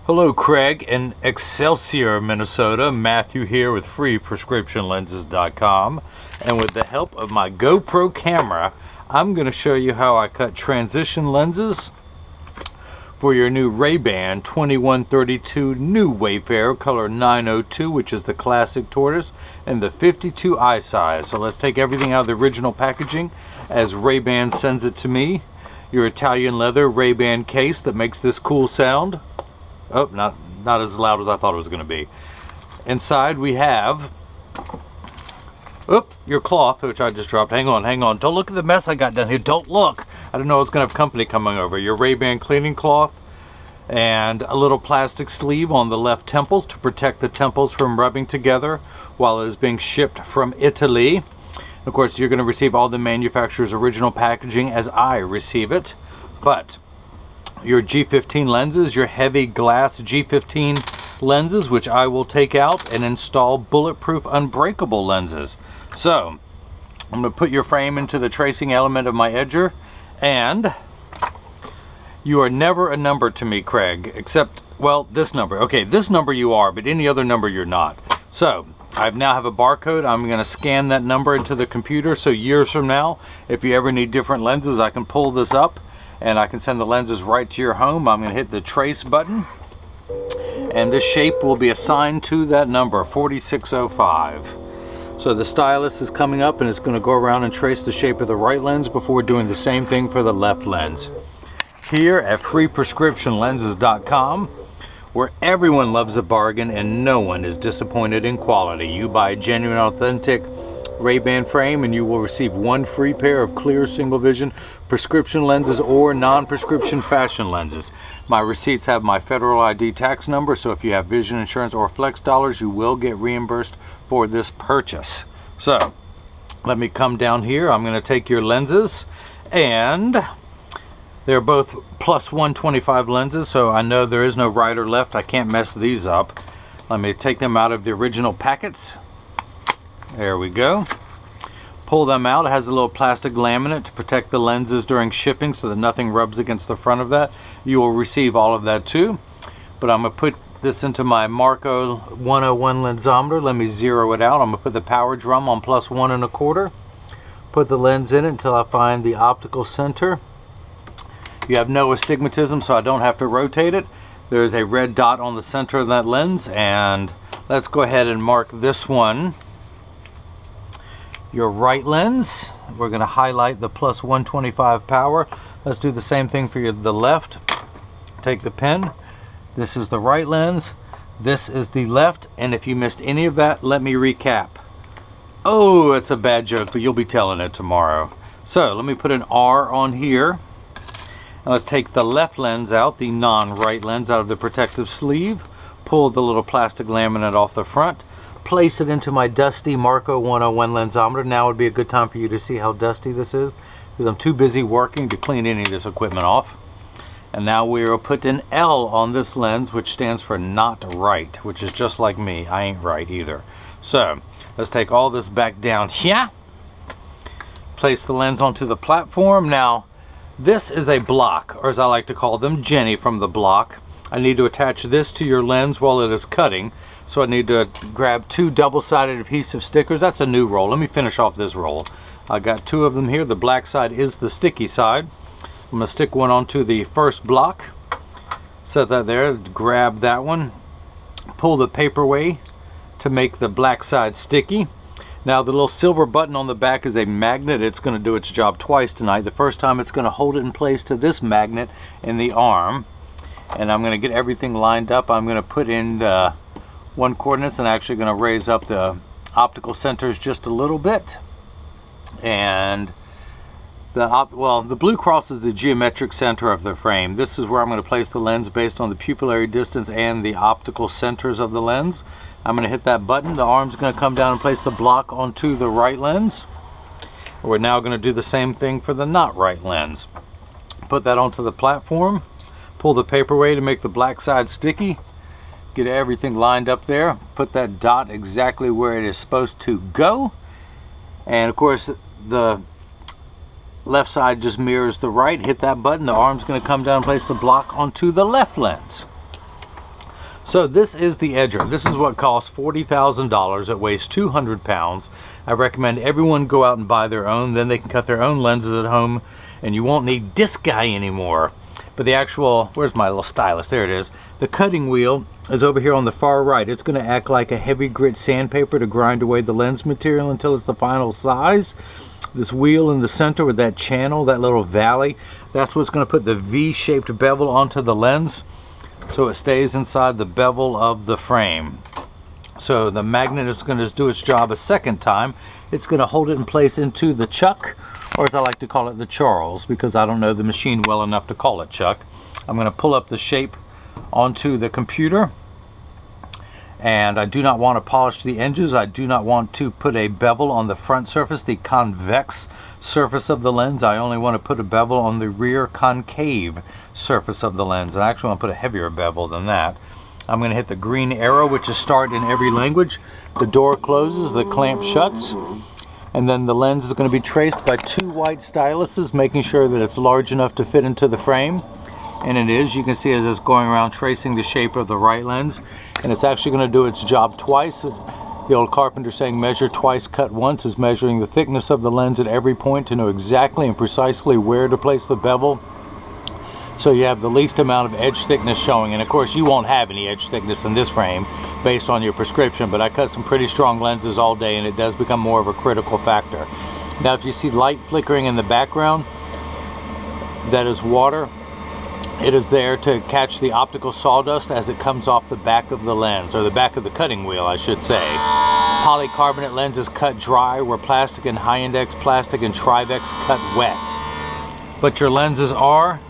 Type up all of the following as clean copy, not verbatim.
Hello Craig in Excelsior, Minnesota. Matthew here with freeprescriptionlenses.com, and with the help of my GoPro camera, I'm going to show you how I cut transition lenses for your new RayBan 2132 new Wayfarer color 902, which is the classic tortoise, and the 52 eye size. So let's take everything out of the original packaging as RayBan sends it to me. Your Italian leather RayBan case that makes this cool sound. Oh, not as loud as I thought it was going to be. Inside we have your cloth, which I just dropped. Hang on. Don't look at the mess I got down here. Don't look. I didn't know I was going to have company coming over. Your RayBan cleaning cloth and a little plastic sleeve on the left temples to protect the temples from rubbing together while it is being shipped from Italy. Of course, you're going to receive all the manufacturer's original packaging as I receive it. But your G15 lenses, your heavy glass G15 lenses, which I will take out and install bulletproof unbreakable lenses. So I'm going to put your frame into the tracing element of my edger, and you are never a number to me, Craig, except, well, this number. Okay, this number you are, but any other number you're not. So I now have a barcode. I'm going to scan that number into the computer, so years from now, if you ever need different lenses, I can pull this up and I can send the lenses right to your home. I'm going to hit the trace button, and this shape will be assigned to that number, 4605. So the stylus is coming up and it's going to go around and trace the shape of the right lens before doing the same thing for the left lens. Here at freeprescriptionlenses.com, where everyone loves a bargain and no one is disappointed in quality. You buy a genuine, authentic RayBan frame and you will receive one free pair of clear single vision prescription lenses or non-prescription fashion lenses. My receipts have my federal ID tax number, so if you have vision insurance or flex dollars, you will get reimbursed for this purchase. So let me come down here. I'm going to take your lenses, and they're both plus 125 lenses, so I know there is no right or left. I can't mess these up. Let me take them out of the original packets. There we go. Pull them out. It has a little plastic laminate to protect the lenses during shipping so that nothing rubs against the front of that. You will receive all of that too. But I'm going to put this into my Marco 101 lensometer. Let me zero it out. I'm going to put the power drum on plus 1 1/4. Put the lens in it until I find the optical center. You have no astigmatism, so I don't have to rotate it. There's a red dot on the center of that lens, and let's go ahead and mark this one your right lens. We're going to highlight the plus 125 power. Let's do the same thing for the left. Take the pen. This is the right lens. This is the left, and if you missed any of that, let me recap. Oh, it's a bad joke, but you'll be telling it tomorrow. So let me put an R on here. And let's take the left lens out, the non-right lens, out of the protective sleeve. Pull the little plastic laminate off the front. Place it into my dusty Marco 101 lensometer. Now would be a good time for you to see how dusty this is, because I'm too busy working to clean any of this equipment off. And now we will put an L on this lens, which stands for not right, which is just like me. I ain't right either. So let's take all this back down here. Place the lens onto the platform. Now this is a block, or as I like to call them, Jenny from the block. I need to attach this to your lens while it is cutting, so I need to grab 2 double-sided adhesive stickers. That's a new roll. Let me finish off this roll. I got 2 of them here. The black side is the sticky side. I'm going to stick one onto the first block. Set that there. Grab that one. Pull the paper away to make the black side sticky. Now the little silver button on the back is a magnet. It's going to do its job twice tonight. The first time it's going to hold it in place to this magnet in the arm. And I'm going to get everything lined up. I'm going to put in 1 coordinates and actually going to raise up the optical centers just a little bit. And the blue cross is the geometric center of the frame. This is where I'm going to place the lens based on the pupillary distance and the optical centers of the lens. I'm going to hit that button. The arm's going to come down and place the block onto the right lens. We're now going to do the same thing for the not right lens. Put that onto the platform. Pull the paper away to make the black side sticky. Get everything lined up there. Put that dot exactly where it is supposed to go. And of course the left side just mirrors the right. Hit that button. The arm's going to come down and place the block onto the left lens. So this is the edger. This is what costs $40,000. It weighs 200 pounds. I recommend everyone go out and buy their own. Then they can cut their own lenses at home and you won't need this guy anymore. But the actual, where's my little stylus? There it is. The cutting wheel is over here on the far right. It's going to act like a heavy grit sandpaper to grind away the lens material until it's the final size. This wheel in the center with that channel, that little valley, that's what's going to put the V-shaped bevel onto the lens, so it stays inside the bevel of the frame. So the magnet is going to do its job a second time. It's going to hold it in place into the chuck, or as I like to call it, the Charles, because I don't know the machine well enough to call it chuck. I'm going to pull up the shape onto the computer, and I do not want to polish the edges. I do not want to put a bevel on the front surface, the convex surface of the lens. I only want to put a bevel on the rear concave surface of the lens. I actually want to put a heavier bevel than that. I'm going to hit the green arrow, which is start in every language. The door closes, the clamp shuts, and then the lens is going to be traced by 2 white styluses, making sure that it's large enough to fit into the frame. And it is. You can see as it's going around tracing the shape of the right lens, and it's actually going to do its job twice. The old carpenter saying measure twice, cut once is measuring the thickness of the lens at every point to know exactly and precisely where to place the bevel, so you have the least amount of edge thickness showing. And of course you won't have any edge thickness in this frame based on your prescription, but I cut some pretty strong lenses all day and it does become more of a critical factor. Now if you see light flickering in the background, that is water. It is there to catch the optical sawdust as it comes off the back of the lens, or the back of the cutting wheel I should say. Polycarbonate lenses cut dry, where plastic and high index plastic and Trivex cut wet. But your lenses are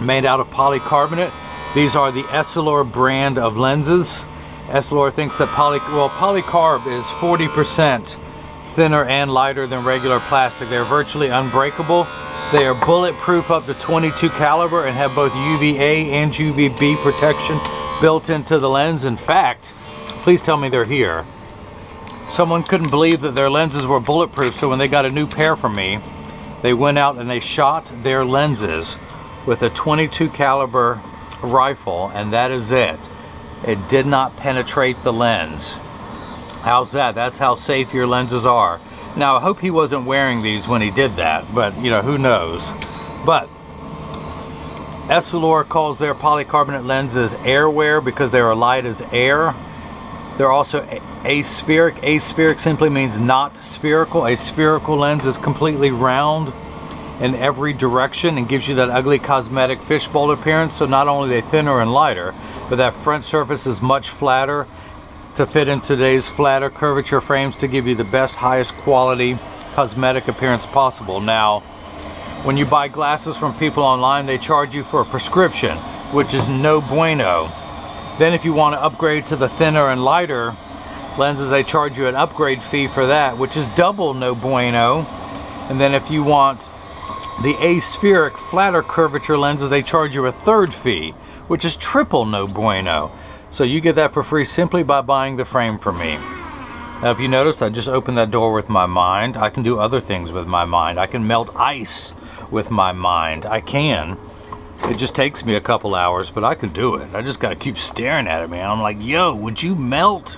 made out of polycarbonate. These are the Essilor brand of lenses. Essilor thinks that polycarb is 40% thinner and lighter than regular plastic. They're virtually unbreakable. They are bulletproof up to 22 caliber and have both UVA and UVB protection built into the lens. In fact, please tell me they're here. Someone couldn't believe that their lenses were bulletproof, so when they got a new pair from me, they went out and they shot their lenses with a 22 caliber rifle, and that is it. It did not penetrate the lens. How's that? That's how safe your lenses are. Now, I hope he wasn't wearing these when he did that, but you know, who knows. But Essilor calls their polycarbonate lenses airwear because they are light as air. They're also aspheric. Aspheric simply means not spherical. A spherical lens is completely round in every direction and gives you that ugly cosmetic fishbowl appearance. So not only are they thinner and lighter, but that front surface is much flatter to fit in today's flatter curvature frames to give you the best, highest quality cosmetic appearance possible. Now, when you buy glasses from people online, they charge you for a prescription, which is no bueno. Then if you want to upgrade to the thinner and lighter lenses, they charge you an upgrade fee for that, which is double no bueno. And then if you want the aspheric flatter curvature lenses, they charge you a third fee, which is triple no bueno. So you get that for free simply by buying the frame from me. Now if you notice, I just opened that door with my mind. I can do other things with my mind. I can melt ice with my mind. I can. It just takes me a couple hours, but I can do it. I just gotta keep staring at it, man. I'm like, yo, would you melt?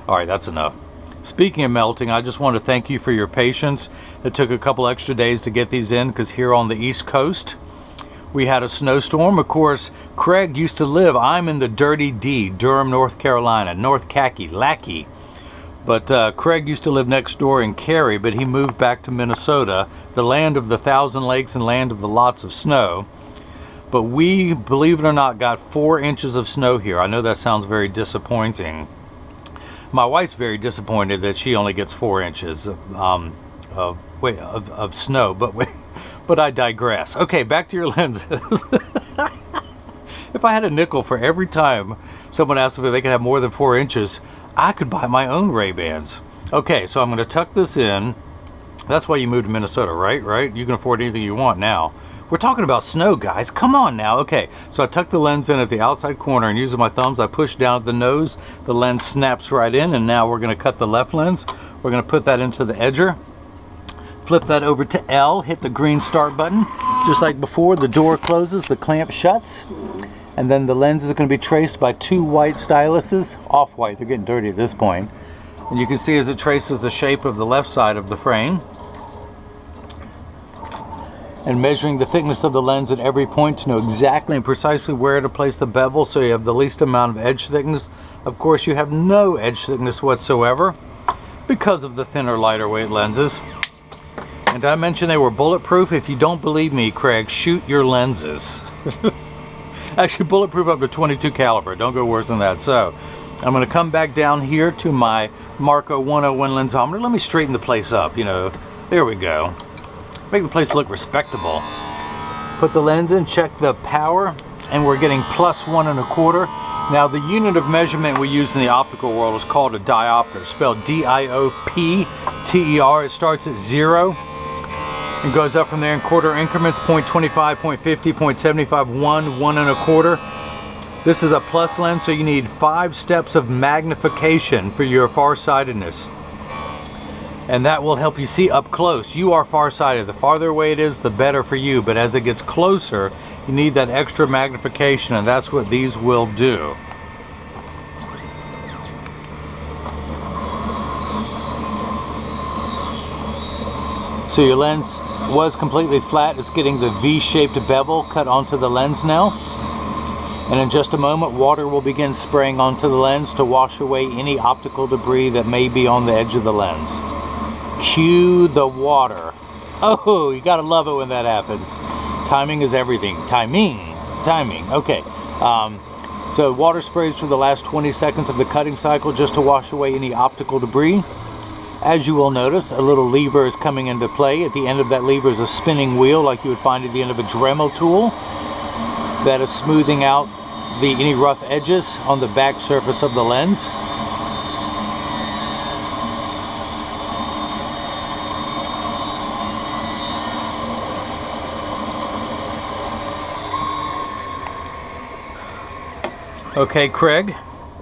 All right, that's enough. Speaking of melting, I just want to thank you for your patience. It took a couple extra days to get these in because here on the East Coast, we had a snowstorm. Of course, Craig used to live, I'm in the Dirty D, Durham, North Carolina, North Lackey. But Craig used to live next door in Cary, but he moved back to Minnesota, the land of the 1,000 lakes and land of the lots of snow. But we, believe it or not, got 4 inches of snow here. I know that sounds very disappointing. My wife's very disappointed that she only gets 4 inches of snow, but I digress. Okay, back to your lenses. If I had a nickel for every time someone asked me if they could have more than 4 inches, I could buy my own RayBans. Okay, so I'm going to tuck this in. That's why you moved to Minnesota, right? You can afford anything you want now. We're talking about snow, guys. Come on now. Okay, so I tuck the lens in at the outside corner, and using my thumbs, I push down at the nose. The lens snaps right in, and now we're going to cut the left lens. We're going to put that into the edger. Flip that over to L, hit the green start button. Just like before, the door closes, the clamp shuts. And then the lens is going to be traced by 2 white styluses, off-white, they're getting dirty at this point. And you can see as it traces the shape of the left side of the frame. And measuring the thickness of the lens at every point to know exactly and precisely where to place the bevel so you have the least amount of edge thickness. Of course, you have no edge thickness whatsoever because of the thinner, lighter weight lenses. And I mentioned they were bulletproof. If you don't believe me, Craig, shoot your lenses. Actually, bulletproof up to 22 caliber. Don't go worse than that. So I'm going to come back down here to my Marco 101 lensometer. Let me straighten the place up. You know, there we go. Make the place look respectable. Put the lens in, check the power, and we're getting +1 1/4. Now the unit of measurement we use in the optical world is called a diopter, spelled D-I-O-P-T-E-R. It starts at 0 and goes up from there in quarter increments, 0.25, 0.50, 0.75, 1, 1 1/4. This is a plus lens, so you need 5 steps of magnification for your farsightedness. And that will help you see up close. You are farsighted. The farther away it is, the better for you. But as it gets closer, you need that extra magnification, and that's what these will do. So your lens was completely flat. It's getting the V-shaped bevel cut onto the lens now. And in just a moment, water will begin spraying onto the lens to wash away any optical debris that may be on the edge of the lens. Cue the water. Oh, you gotta love it when that happens. Timing is everything. Timing. Okay. So water sprays for the last 20 seconds of the cutting cycle just to wash away any optical debris. As you will notice, a little lever is coming into play. At the end of that lever is a spinning wheel like you would find at the end of a Dremel tool that is smoothing out any rough edges on the back surface of the lens. Okay, Craig,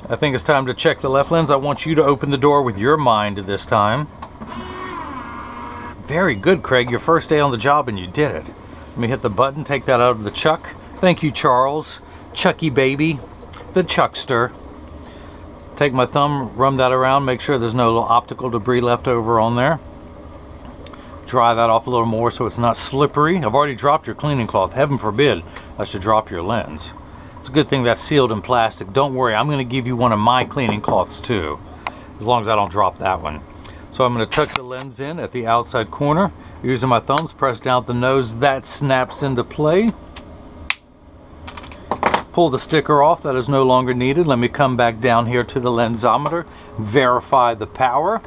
I think it's time to check the left lens. I want you to open the door with your mind this time. Very good, Craig. Your first day on the job and you did it. Let me hit the button, take that out of the chuck. Thank you, Charles. Chucky baby, the chuckster. Take my thumb, run that around, make sure there's no optical debris left over on there. Dry that off a little more so it's not slippery. I've already dropped your cleaning cloth. Heaven forbid I should drop your lens. It's a good thing that's sealed in plastic. Don't worry, I'm going to give you one of my cleaning cloths too, as long as I don't drop that one. So I'm going to tuck the lens in at the outside corner. Using my thumbs, press down the nose. That snaps into play. Pull the sticker off. That is no longer needed. Let me come back down here to the lensometer. Verify the power.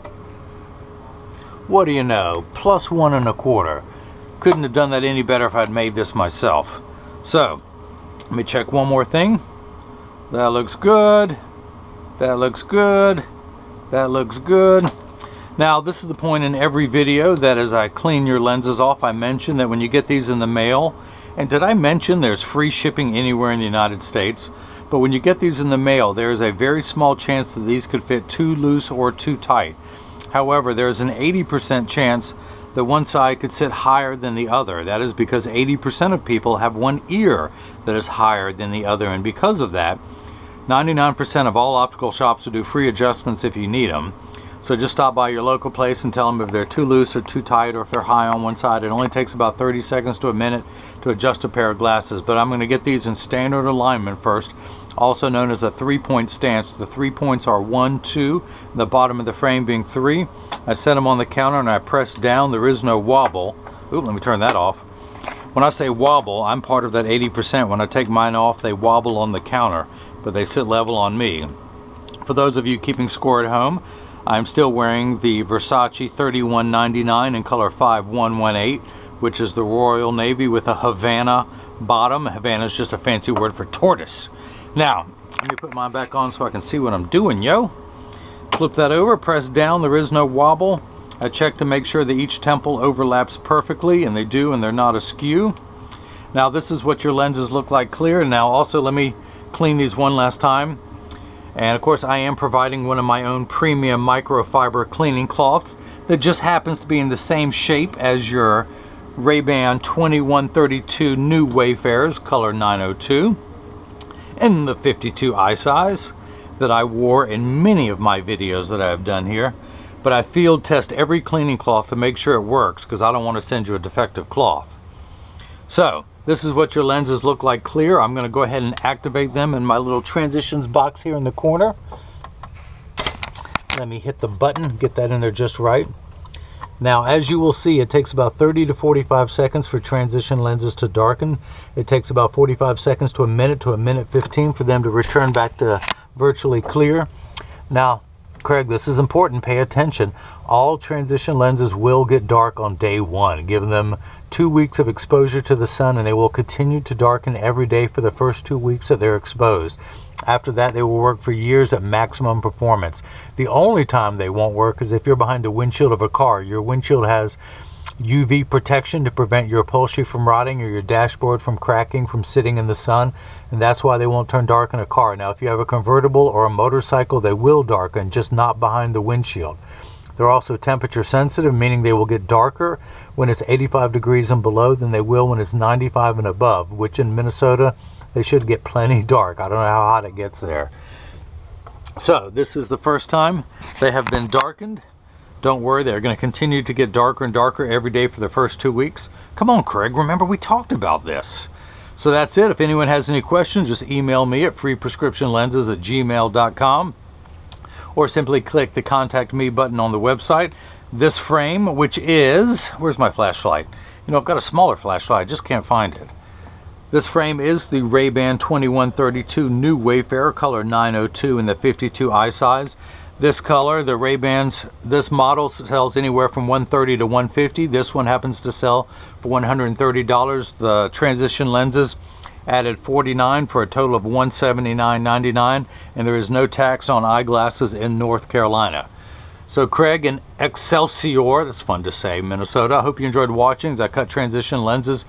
What do you know? +1 1/4. Couldn't have done that any better if I'd made this myself. So let me check one more thing. That looks good. That looks good. That looks good. Now, this is the point in every video that as I clean your lenses off, I mention that when you get these in the mail, and did I mention there's free shipping anywhere in the United States? But when you get these in the mail, there is a very small chance that these could fit too loose or too tight. However, there's an 80% chance that one side could sit higher than the other. That is because 80% of people have one ear that is higher than the other, and because of that, 99% of all optical shops will do free adjustments if you need them. So just stop by your local place and tell them if they're too loose or too tight, or if they're high on one side. It only takes about 30 seconds to a minute to adjust a pair of glasses. But I'm going to get these in standard alignment first, also known as a 3-point stance. The 3 points are 1, 2, the bottom of the frame being 3. I set them on the counter and I press down. There is no wobble. Ooh, let me turn that off. When I say wobble, I'm part of that 80%. When I take mine off, they wobble on the counter, but they sit level on me. For those of you keeping score at home, I'm still wearing the Versace 3199 in color 5118, which is the Royal Navy with a Havana bottom. Havana is just a fancy word for tortoise. Now, let me put mine back on so I can see what I'm doing, yo. Flip that over, press down, there is no wobble. I check to make sure that each temple overlaps perfectly, and they do, and they're not askew. Now, this is what your lenses look like clear. Now, also, let me clean these one last time. And of course, I am providing one of my own premium microfiber cleaning cloths that just happens to be in the same shape as your RayBan 2132 new Wayfarers, color 902. in the 52 eye size that I wore in many of my videos that I've done here. But I field test every cleaning cloth to make sure it works, because I don't want to send you a defective cloth. So this is what your lenses look like clear. I'm going to go ahead and activate them in my little transitions box here in the corner. Let me hit the button, get that in there just right. Now, as you will see, it takes about 30 to 45 seconds for transition lenses to darken. It takes about 45 seconds to a minute 15 for them to return back to virtually clear. Now, Craig, this is important. Pay attention. All transition lenses will get dark on day one. Give them 2 weeks of exposure to the sun, and they will continue to darken every day for the first 2 weeks that they're exposed. After that, they will work for years at maximum performance. The only time they won't work is if you're behind the windshield of a car. Your windshield has UV protection to prevent your upholstery from rotting or your dashboard from cracking from sitting in the sun, and that's why they won't turn dark in a car. Now, if you have a convertible or a motorcycle, they will darken, just not behind the windshield. They're also temperature sensitive, meaning they will get darker when it's 85 degrees and below than they will when it's 95 and above, which in Minnesota, they should get plenty dark. I don't know how hot it gets there. So this is the first time they have been darkened. Don't worry, they're going to continue to get darker and darker every day for the first 2 weeks. Come on, Craig, remember we talked about this. So that's it. If anyone has any questions, just email me at freeprescriptionlenses@gmail.com, or simply click the contact me button on the website. This frame, which is, where's my flashlight? You know, I've got a smaller flashlight, I just can't find it. This frame is the RayBan 2132 new Wayfarer color 902 in the 52 eye size. This color, the RayBans, this model sells anywhere from $130 to $150. This one happens to sell for $130. The transition lenses added $49 for a total of $179.99, and there is no tax on eyeglasses in North Carolina. So Craig in Excelsior, that's fun to say, Minnesota. I hope you enjoyed watching as I cut transition lenses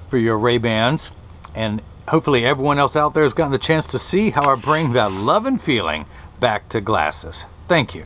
for your RayBans. And hopefully everyone else out there has gotten the chance to see how I bring that love and feeling back to glasses. Thank you.